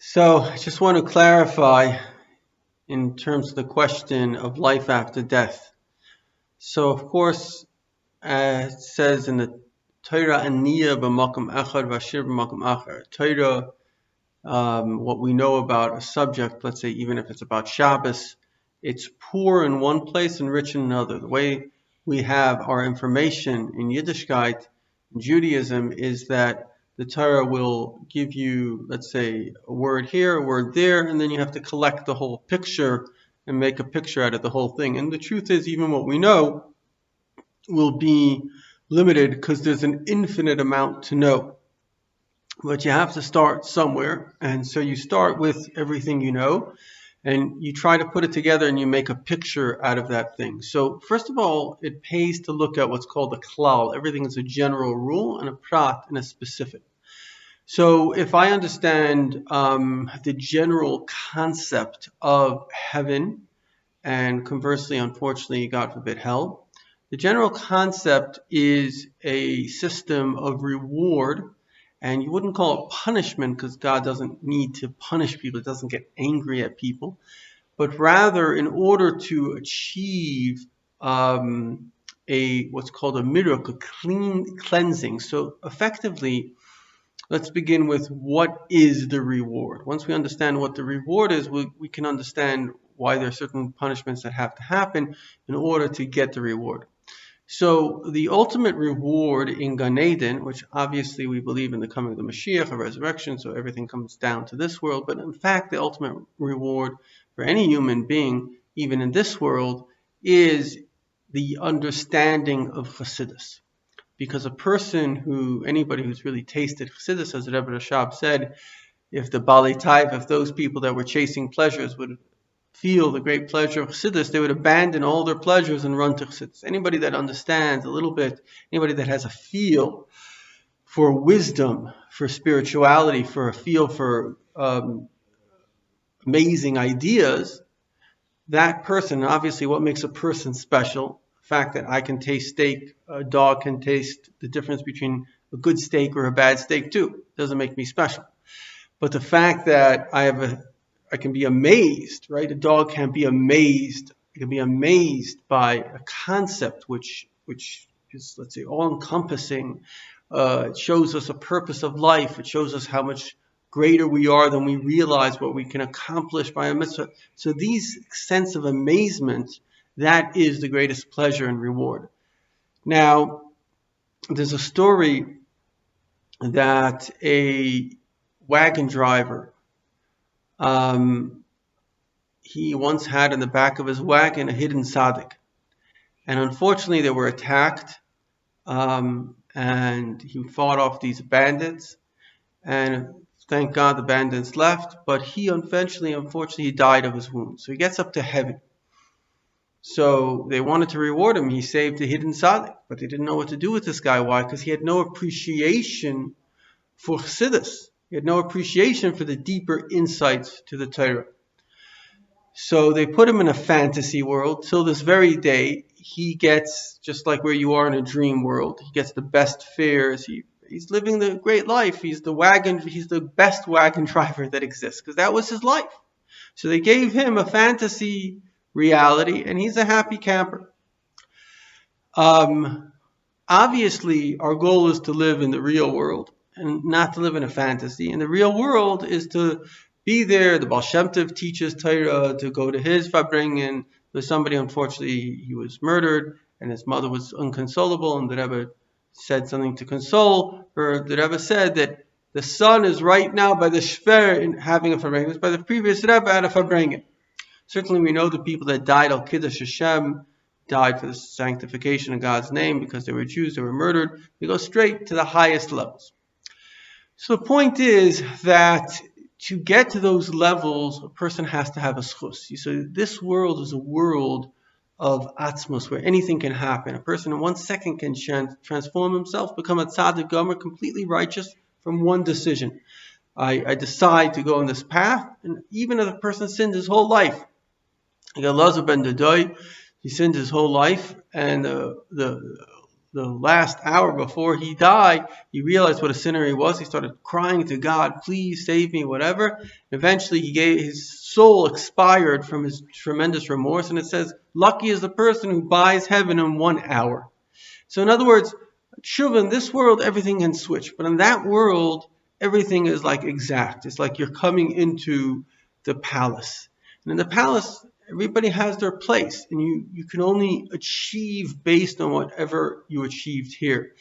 So I just want to clarify in terms of the question of life after death. So of course, it says in the Torah, "Aniya b'makom echad v'ashir b'makom acher." Torah, what we know about a subject, let's say even if it's about Shabbos, it's poor in one place and rich in another. The way we have our information in Yiddishkeit, in Judaism, is that the Torah will give you, let's say, a word here, a word there, and then you have to collect the whole picture and make a picture out of the whole thing. And the truth is, even what we know will be limited because there's an infinite amount to know. But you have to start somewhere, and so you start with everything you know, and you try to put it together and you make a picture out of that thing. So first of all, it pays to look at what's called a klal. Everything is a general rule and a prat and a specific. So if I understand the general concept of heaven, and conversely, unfortunately, God forbid, hell, the general concept is a system of reward. And you wouldn't call it punishment because God doesn't need to punish people. He doesn't get angry at people. But rather, in order to achieve what's called a miruk, a cleansing. So effectively, let's begin with what is the reward. Once we understand what the reward is, we can understand why there are certain punishments that have to happen in order to get the reward. So the ultimate reward in Gan Eden, which obviously we believe in the coming of the Mashiach, a resurrection, so everything comes down to this world, but in fact the ultimate reward for any human being, even in this world, is the understanding of Chassidus. Because anybody who's really tasted Chassidus, as the Rebbe Rashab said, if the Bali Taiv, if those people that were chasing pleasures would feel the great pleasure of Chassidus, they would abandon all their pleasures and run to Chassidus. Anybody that understands a little bit, anybody that has a feel for wisdom, for spirituality, for a feel for amazing ideas, that person, obviously what makes a person special, the fact that I can taste steak, a dog can taste the difference between a good steak or a bad steak too, doesn't make me special. But the fact that I can be amazed, right? A dog can be amazed. It can be amazed by a concept which is, let's say, all-encompassing. It shows us a purpose of life. It shows us how much greater we are than we realize, what we can accomplish by a mitzvah. So these sense of amazement, that is the greatest pleasure and reward. Now, there's a story that a wagon driver, he once had in the back of his wagon a hidden tzaddik. And unfortunately they were attacked, and he fought off these bandits, and thank God the bandits left, but he unfortunately died of his wounds. So he gets up to heaven. So they wanted to reward him. He saved the hidden tzaddik, but they didn't know what to do with this guy. Why? Because he had no appreciation for Chassidus. He had no appreciation for the deeper insights to the Torah. So they put him in a fantasy world. Till this very day, he gets, just like where you are in a dream world, he gets the best fares. He's living the great life. He's the best wagon driver that exists, because that was his life. So they gave him a fantasy reality, and he's a happy camper. Obviously, our goal is to live in the real world and not to live in a fantasy. And the real world is to be there. The Baal Shem Tov teaches Torah, to go to his Farbringen. There's somebody, unfortunately, he was murdered, and his mother was inconsolable, and the Rebbe said something to console her. The Rebbe said that the son is right now by the Shver in having a Farbringen. It was by the previous Rebbe at a Farbringen. Certainly we know the people that died al Kiddush Hashem, died for the sanctification of God's name because they were Jews, they were murdered. They go straight to the highest levels. So the point is that to get to those levels, a person has to have a schus. So this world is a world of atzmos, where anything can happen. A person in 1 second can transform himself, become a tzaddik gomer, completely righteous from one decision. I decide to go on this path, and even if a person sinned his whole life, like Elazar ben Dadoy, he sinned his whole life, and the the last hour before he died, he realized what a sinner he was. He started crying to God, please save me, whatever. Eventually, his soul expired from his tremendous remorse. And it says, lucky is the person who buys heaven in 1 hour. So in other words, tshuva, in this world, everything can switch. But in that world, everything is like exact. It's like you're coming into the palace. And in the palace, everybody has their place. And you can only achieve based on whatever you achieved here.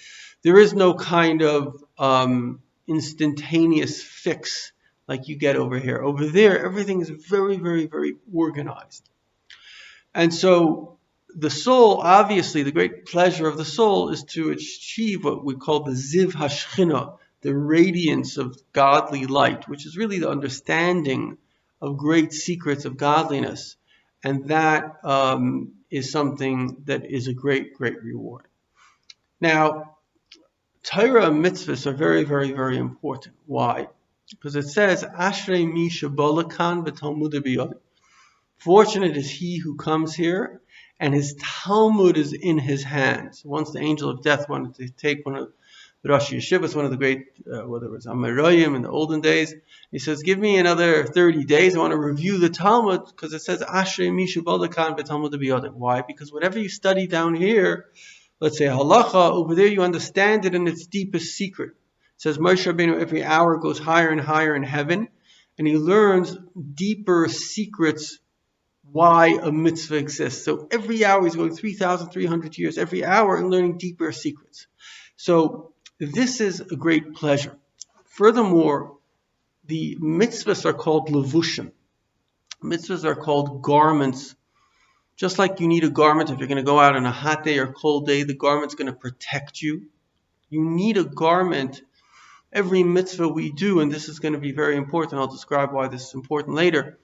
There is no kind of instantaneous fix like you get over here. Over there, everything is very, very, very organized. And so the soul, obviously, the great pleasure of the soul is to achieve what we call the ziv hashchina, the radiance of godly light, which is really the understanding of great secrets of godliness. And that is something that is a great, great reward. Now, Torah and mitzvahs are very, very, very important. Why? Because it says, Ashrei mi shebolakan v'talmud biyad. Fortunate is he who comes here, and his Talmud is in his hands. Once the angel of death wanted to take one of the Rosh Yeshivas, one of the great, whether it was Amoraim in the olden days, he says, give me another 30 days. I want to review the Talmud, because it says, Ashrei mi shebolakan v'talmud biyad. Why? Because whatever you study down here, let's say halacha, over there you understand it in its deepest secret. It says Moshe Rabbeinu every hour goes higher and higher in heaven, and he learns deeper secrets why a mitzvah exists. So every hour he's going 3,300 years, every hour, and learning deeper secrets. So this is a great pleasure. Furthermore, the mitzvahs are called levushim. Mitzvahs are called garments. Just like you need a garment if you're going to go out on a hot day or cold day, the garment's going to protect you. You need a garment. Every mitzvah we do, and this is going to be very important, I'll describe why this is important later.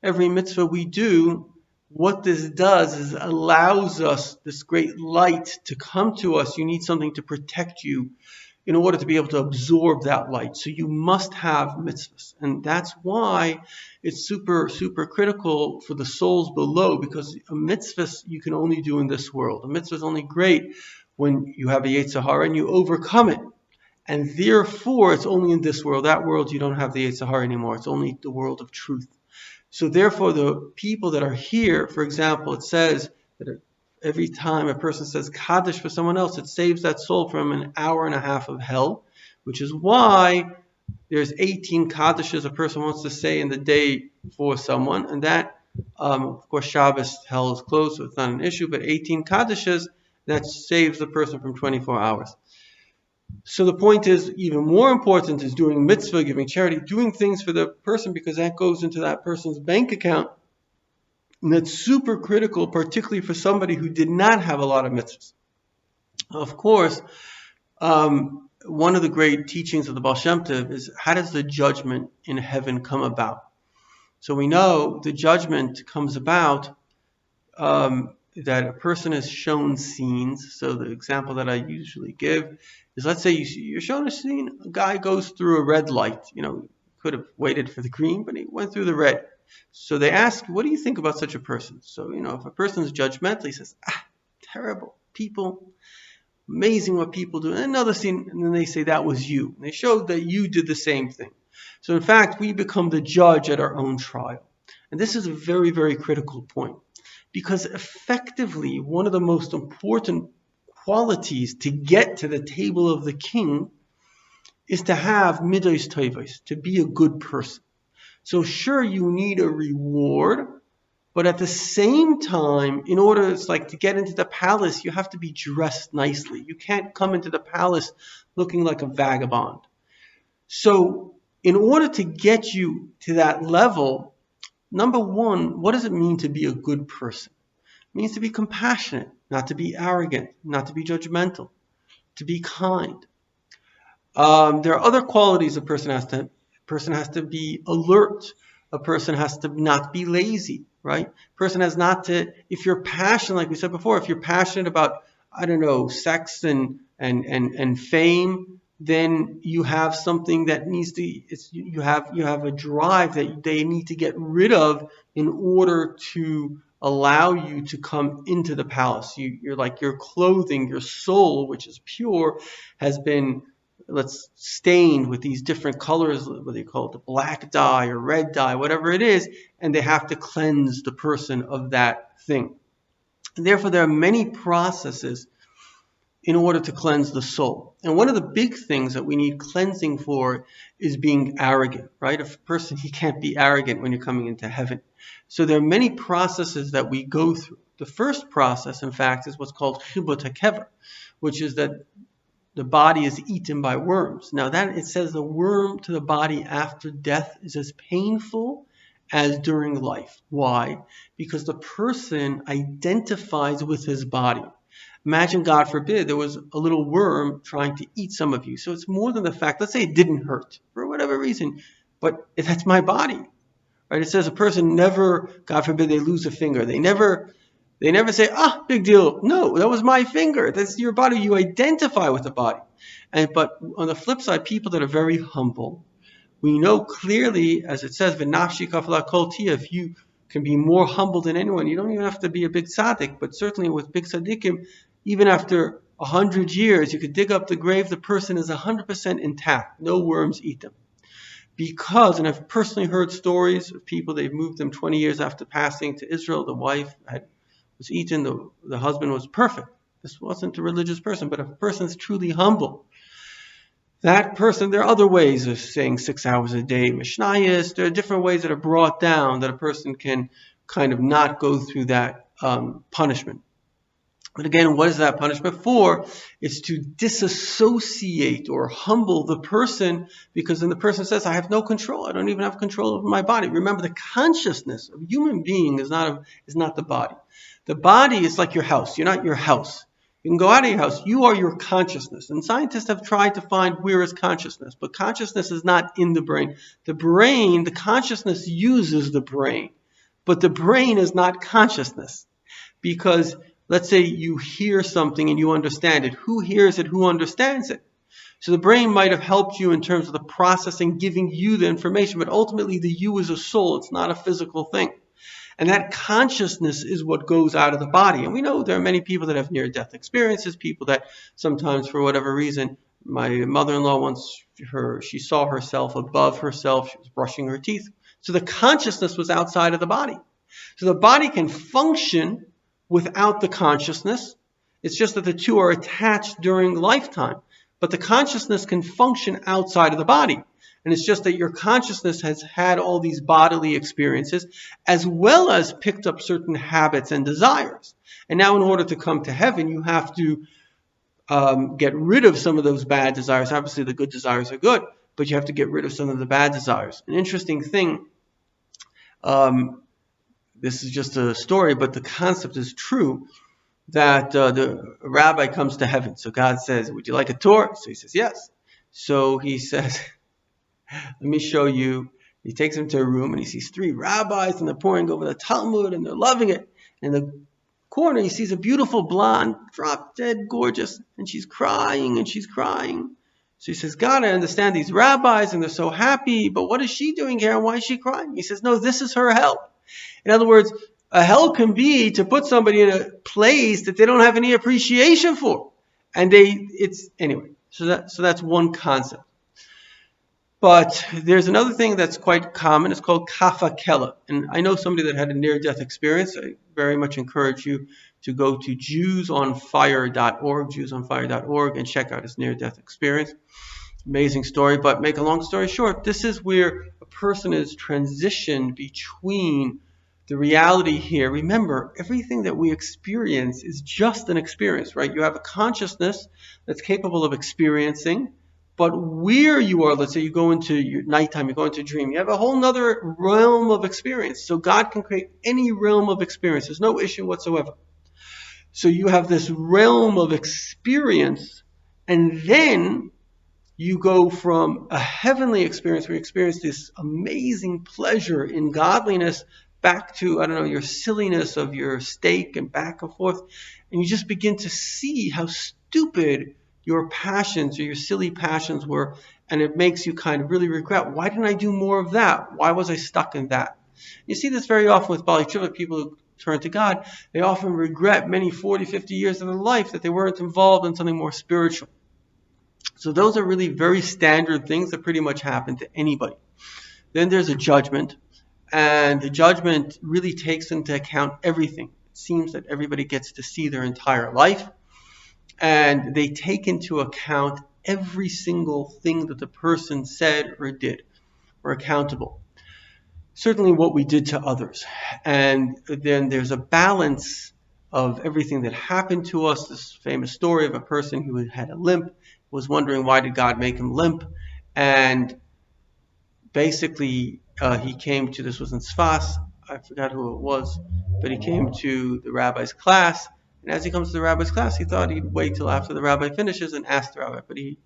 Every mitzvah we do, what this does is allows us this great light to come to us. You need something to protect you in order to be able to absorb that light. So you must have mitzvahs. And that's why it's super, super critical for the souls below, because a mitzvah you can only do in this world. A mitzvah is only great when you have a Yetzer Hara and you overcome it. And therefore, it's only in this world. That world, you don't have the Yetzer Hara anymore. It's only the world of truth. So therefore, the people that are here, for example, it says that every time a person says Kaddish for someone else, it saves that soul from an hour and a half of hell, which is why there's 18 Kaddishes a person wants to say in the day for someone. And that, of course, Shabbos, hell is closed, so it's not an issue, but 18 Kaddishes, that saves the person from 24 hours. So the point is, even more important is doing mitzvah, giving charity, doing things for the person, because that goes into that person's bank account. And that's super critical, particularly for somebody who did not have a lot of mitzvahs. Of course, one of the great teachings of the Baal Shem Tov is, how does the judgment in heaven come about? So we know the judgment comes about that a person is shown scenes. So the example that I usually give is, let's say you're shown a scene, a guy goes through a red light. Could have waited for the green, but he went through the red. So they ask, what do you think about such a person? So, if a person is judgmental, he says, terrible people, amazing what people do. And another scene, and then they say, that was you. And they showed that you did the same thing. So in fact, we become the judge at our own trial. And this is a very, very critical point. Because effectively, one of the most important qualities to get to the table of the king is to have midos tovos, to be a good person. So sure, you need a reward, but at the same time, in order, it's like to get into the palace, you have to be dressed nicely. You can't come into the palace looking like a vagabond. So in order to get you to that level, number one, what does it mean to be a good person? It means to be compassionate, not to be arrogant, not to be judgmental, to be kind. There are other qualities a person has to. A person has to be alert. A person has to not be lazy, right? A person has not to. If you're passionate, like we said before, if you're passionate about, sex and fame, then you have something that needs to. You have a drive that they need to get rid of in order to allow you to come into the palace. You're like your clothing, your soul, which is pure, has been stained with these different colors, whether you call it the black dye or red dye, whatever it is, and they have to cleanse the person of that thing. And therefore, there are many processes in order to cleanse the soul. And one of the big things that we need cleansing for is being arrogant, right? A person, he can't be arrogant when you're coming into heaven. So there are many processes that we go through. The first process, in fact, is what's called chibut hakever, which is that the body is eaten by worms. Now that it says the worm to the body after death is as painful as during life. Why? Because the person identifies with his body. Imagine, God forbid, there was a little worm trying to eat some of you. So it's more than the fact, let's say it didn't hurt for whatever reason, but that's my body, right? It says a person never, God forbid, they lose a finger. They never say, big deal. No, that was my finger. That's your body. You identify with the body. But on the flip side, people that are very humble, we know clearly, as it says, v'nafshi kafla kol tia, if you can be more humble than anyone, you don't even have to be a big tzaddik, but certainly with big tzaddikim, even after 100 years, you could dig up the grave, the person is 100% intact. No worms eat them. Because, and I've personally heard stories of people, they've moved them 20 years after passing to Israel, the wife was eaten, the husband was perfect. This wasn't a religious person, but if a person's truly humble, that person, there are other ways of saying 6 hours a day, Mishnayos, there are different ways that are brought down that a person can kind of not go through that punishment. But again, what is that punishment for? It's to disassociate or humble the person, because then the person says, I have no control. I don't even have control over my body. Remember, the consciousness of a human being is not the body. The body is like your house. You're not your house. You can go out of your house. You are your consciousness. And scientists have tried to find where is consciousness. But consciousness is not in the brain. The consciousness uses the brain. But the brain is not consciousness. Because let's say you hear something and you understand it. Who hears it? Who understands it? So the brain might have helped you in terms of the processing, giving you the information. But ultimately, the you is a soul. It's not a physical thing. And that consciousness is what goes out of the body. And we know there are many people that have near-death experiences, people that sometimes, for whatever reason, my mother-in-law once, she saw herself above herself. She was brushing her teeth. So the consciousness was outside of the body. So the body can function without the consciousness. It's just that the two are attached during lifetime. But the consciousness can function outside of the body. And it's just that your consciousness has had all these bodily experiences, as well as picked up certain habits and desires. And now in order to come to heaven, you have to get rid of some of those bad desires. Obviously, the good desires are good, but you have to get rid of some of the bad desires. An interesting thing, this is just a story, but the concept is true, that the rabbi comes to heaven. So God says, would you like a tour? So he says, yes. So he says, let me show you. He takes him to a room and he sees 3 rabbis and they're pouring over the Talmud and they're loving it. In the corner, he sees a beautiful blonde, drop dead gorgeous, and she's crying and she's crying. So he says, God, I understand these rabbis and they're so happy, but what is she doing here and why is she crying? He says, no, this is her hell. In other words, a hell can be to put somebody in a place that they don't have any appreciation for. And anyway, so that's one concept. But there's another thing that's quite common. It's called kafakela. And I know somebody that had a near-death experience. I very much encourage you to go to jewsonfire.org, and check out his near-death experience. Amazing story. But make a long story short, this is where a person is transitioned between the reality here. Remember, everything that we experience is just an experience, right? You have a consciousness that's capable of experiencing. But where you are, let's say you go into your nighttime, you go into a dream, you have a whole other realm of experience. So God can create any realm of experience. There's no issue whatsoever. So you have this realm of experience, and then you go from a heavenly experience where you experience this amazing pleasure in godliness back to, your silliness of your steak and back and forth. And you just begin to see how stupid your passions or your silly passions were, and it makes you kind of really regret, why didn't I do more of that? Why was I stuck in that? You see this very often with Bali Tshuva, people who turn to God, they often regret many 40, 50 years of their life that they weren't involved in something more spiritual. So those are really very standard things that pretty much happen to anybody. Then there's a judgment, and the judgment really takes into account everything. It seems that everybody gets to see their entire life, and they take into account every single thing that the person said or did. We're accountable. Certainly what we did to others. And then there's a balance of everything that happened to us. This famous story of a person who had a limp, was wondering why did God make him limp. And basically he came to, this was in Sfas, I forgot who it was, but he came to the rabbi's class. And as he comes to the rabbi's class, he thought he'd wait till after the rabbi finishes and ask the rabbi. But he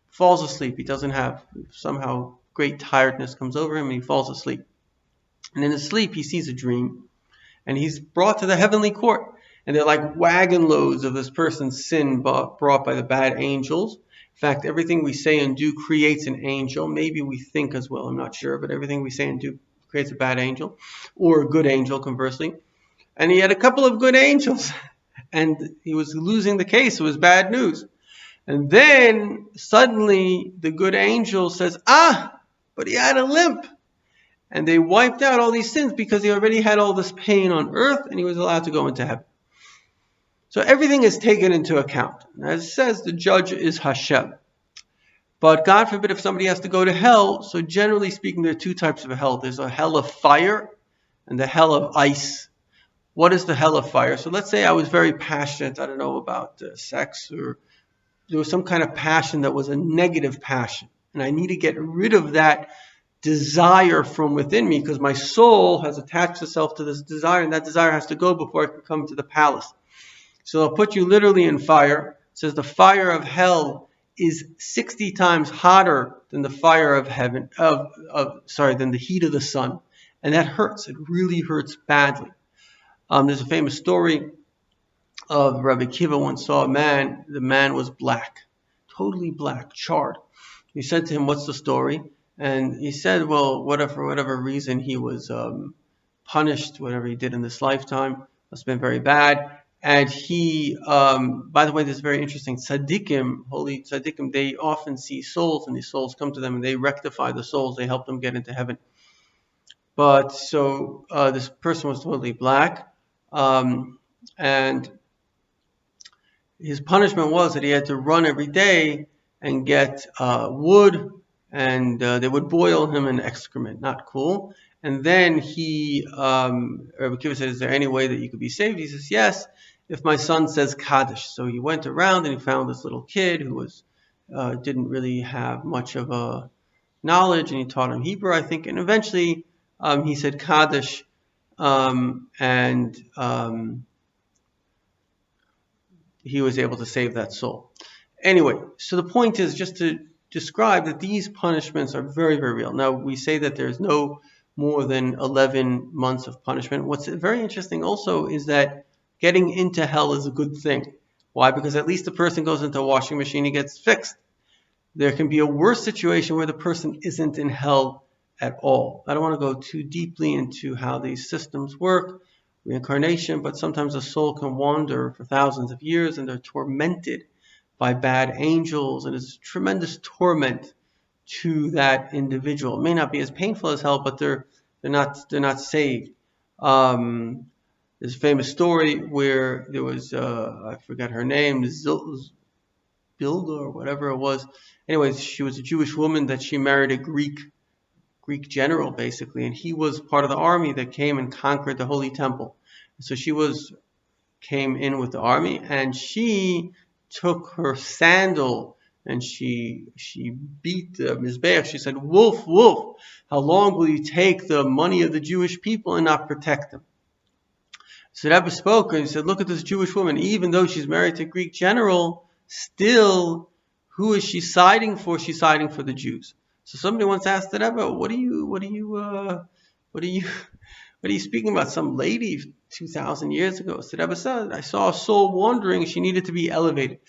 falls asleep. He doesn't have, somehow great tiredness comes over him and he falls asleep. And in his sleep, he sees a dream, and he's brought to the heavenly court. And they're like wagon loads of this person's sin brought by the bad angels. In fact, everything we say and do creates an angel. Maybe we think as well, I'm not sure, but everything we say and do creates a bad angel, or a good angel, conversely. And he had a couple of good angels, and he was losing the case. It was bad news. And then suddenly the good angel says, but he had a limp. And they wiped out all these sins because he already had all this pain on earth and he was allowed to go into heaven. So everything is taken into account. As it says, the judge is Hashem. But God forbid if somebody has to go to hell. So generally speaking, there are two types of hell. There's a hell of fire and the hell of ice. What is the hell of fire? So let's say I was very passionate, I don't know, about sex, or there was some kind of passion that was a negative passion. And I need to get rid of that desire from within me because my soul has attached itself to this desire, and that desire has to go before it can come to the palace. So they'll put you literally in fire. It says the fire of hell is 60 times hotter than the fire of heaven, than the heat of the sun. And that hurts. It really hurts badly. There's a famous story of Rabbi Kiva once saw a man. The man was black, totally black, charred. He said to him, "What's the story?" And he said, well, for whatever reason, he was punished, whatever he did in this lifetime, must have been very bad. And he, by the way, this is very interesting, tzaddikim, holy tzaddikim, they often see souls, and these souls come to them, and they rectify the souls, they help them get into heaven. But so this person was totally black, and his punishment was that he had to run every day and get wood, and they would boil him in excrement. Not cool. And then Rabbi Kiva said, is there any way that you could be saved? He says, yes, if my son says Kaddish. So he went around and he found this little kid who didn't really have much of a knowledge, and he taught him Hebrew, I think. And eventually he said Kaddish, and he was able to save that soul. Anyway, so the point is just to describe that these punishments are very, very real. Now, we say that there's no more than 11 months of punishment. What's very interesting also is that getting into hell is a good thing. Why? Because at least the person goes into a washing machine, he gets fixed. There can be a worse situation where the person isn't in hell at all. I don't want to go too deeply into how these systems work, reincarnation, but sometimes a soul can wander for thousands of years and they're tormented by bad angels, and it's tremendous torment to that individual. It may not be as painful as hell, but they're not saved. There's a famous story where there was I forgot her name, Bilga or whatever it was. Anyways, she was a Jewish woman that she married a Greek general basically, and he was part of the army that came and conquered the Holy Temple. So she came in with the army, and she took her sandal and she beat the Mizbeach. She said, wolf, wolf, how long will you take the money of the Jewish people and not protect them? So Rebbe spoke and he said, look at this Jewish woman. Even though she's married to a Greek general, still, who is she siding for? She's siding for the Jews. So somebody once asked the Rebbe, what are you speaking about? Some lady 2,000 years ago. So the Rebbe said, I saw a soul wandering. She needed to be elevated.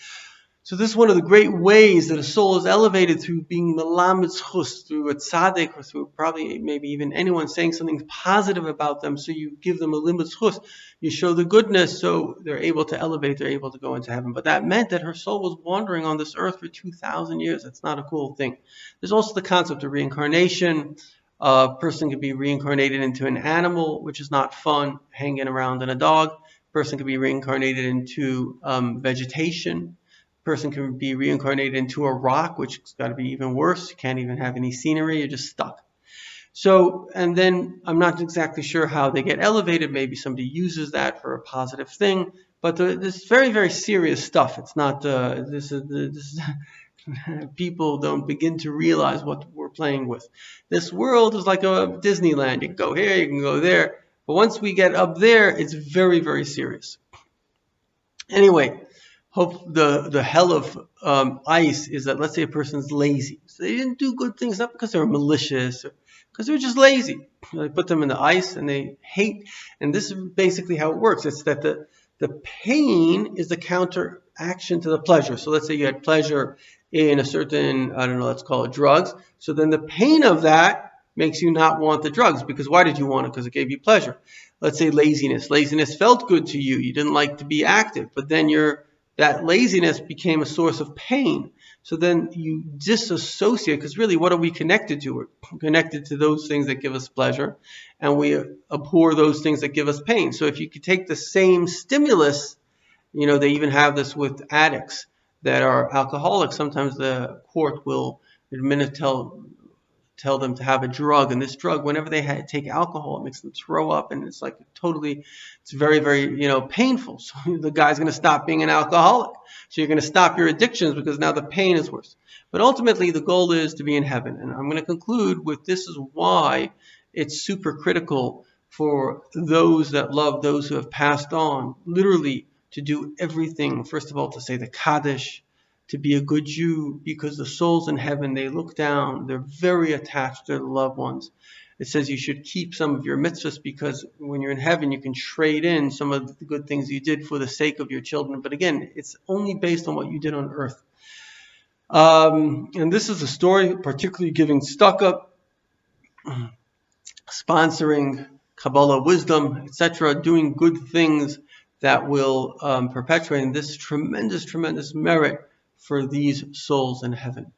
So this is one of the great ways that a soul is elevated, through being melamed zchus, through a tzaddik, or through probably maybe even anyone saying something positive about them. So you give them a limud zchus, you show the goodness, so they're able to elevate, they're able to go into heaven. But that meant that her soul was wandering on this earth for 2,000 years. That's not a cool thing. There's also the concept of reincarnation. A person could be reincarnated into an animal, which is not fun, hanging around in a dog. A person could be reincarnated into vegetation. Person can be reincarnated into a rock, which has got to be even worse. You can't even have any scenery. You're just stuck. So, and then I'm not exactly sure how they get elevated. Maybe somebody uses that for a positive thing. But this is very, very serious stuff. It's not, this is people don't begin to realize what we're playing with. This world is like a Disneyland. You can go here, you can go there. But once we get up there, it's very, very serious. Anyway, hope the hell of ice is that, let's say a person's lazy. So they didn't do good things, not because they were malicious, or because they're just lazy. They put them in the ice and they hate. And this is basically how it works. It's that the pain is the counteraction to the pleasure. So let's say you had pleasure in a certain, I don't know, let's call it drugs. So then the pain of that makes you not want the drugs. Because why did you want it? Because it gave you pleasure. Let's say laziness. Laziness felt good to you. You didn't like to be active. But then that laziness became a source of pain. So then you disassociate, because really, what are we connected to? We're connected to those things that give us pleasure, and we abhor those things that give us pain. So if you could take the same stimulus, they even have this with addicts that are alcoholics. Sometimes the court will tell them to have a drug, and this drug, whenever they take alcohol, it makes them throw up, and it's like it's very, very, painful. So the guy's going to stop being an alcoholic. So you're going to stop your addictions because now the pain is worse. But ultimately, the goal is to be in heaven. And I'm going to conclude with, this is why it's super critical for those that love those who have passed on, literally to do everything. First of all, to say the Kaddish, to be a good Jew, because the souls in heaven, they look down, they're very attached to their loved ones. It says you should keep some of your mitzvahs, because when you're in heaven, you can trade in some of the good things you did for the sake of your children. But again, it's only based on what you did on earth. And this is a story, particularly giving tzedakah, sponsoring Kabbalah wisdom, etc., doing good things that will perpetuate this tremendous, tremendous merit for these souls in heaven.